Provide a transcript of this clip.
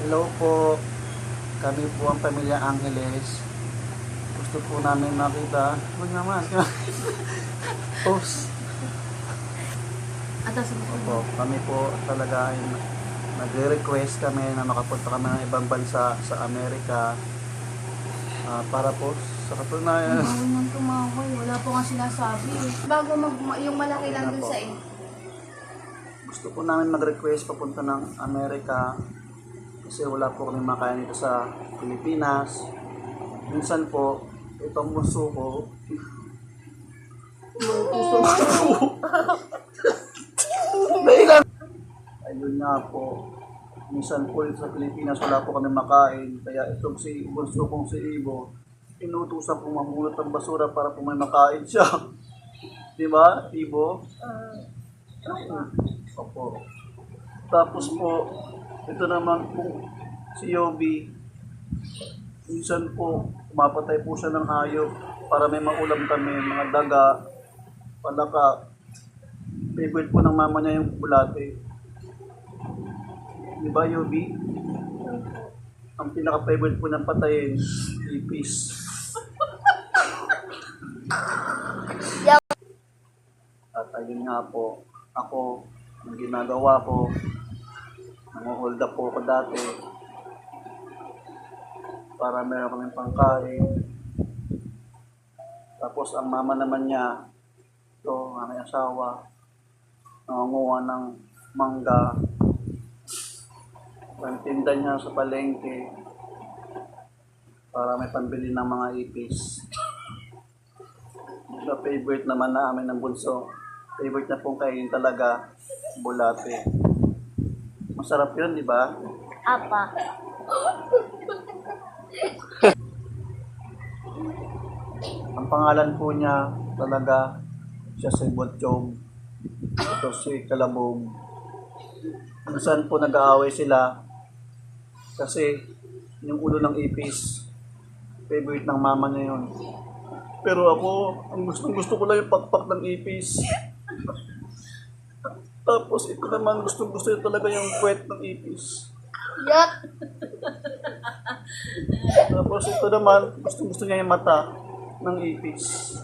Hello po, kami po ang Pamilya Angeles. Gusto po namin makita. Huwag naman. Post. Atas mo Opo, kami po talaga ay nagre-request kami na makapunta kami ng ibang bansa sa Amerika. Para po sa katunayan. bawal nang tumakoy. Wala po nga sinasabi eh. Bago yung malaki lang dun sa Gusto po namin mag-request papunta ng Amerika kasi wala po kami makain dito sa Pilipinas. Minsan po, itong bunso ko, ayun nga po, minsan po dito sa Pilipinas wala po kami makain, kaya itong si bunso kong si Ibo, inutusan po mamulot ng basura para po may makain siya. Di ba, Ibo? Opo. Tapos po, ito naman po, si Yobi, minsan po, umapatay po siya ng hayop para may maulam kami, mga daga, palaka. Favorite po ng mama niya yung bulate. Di ba, Yobi? Ang pinaka-favorite po ng patayin, ipis. At ayun nga po, ako, ang ginagawa ko, nang-hold up po ako dati para meron kaming pangkain. Tapos ang mama naman niya, ito, ang aming asawa, nangunguha ng mangga. Ang tinda niya sa palengke para may pambili ng mga ipis. The favorite naman namin ng bunso. Favorite na pong kainin talaga, bulate. Masarap yun, di ba? Apa. Ang pangalan po niya talaga, siya si Botchog. Ito si Kalabog. Minsan po nag-aaway sila kasi yung ulo ng ipis, favorite ng mama niya yun. Pero ako, ang gusto ko lang yung pakpak ng ipis. Tapos ito naman, gusto niya talaga yung puwet ng ipis. Yuck! Tapos ito naman, gusto niya yung mata ng ipis.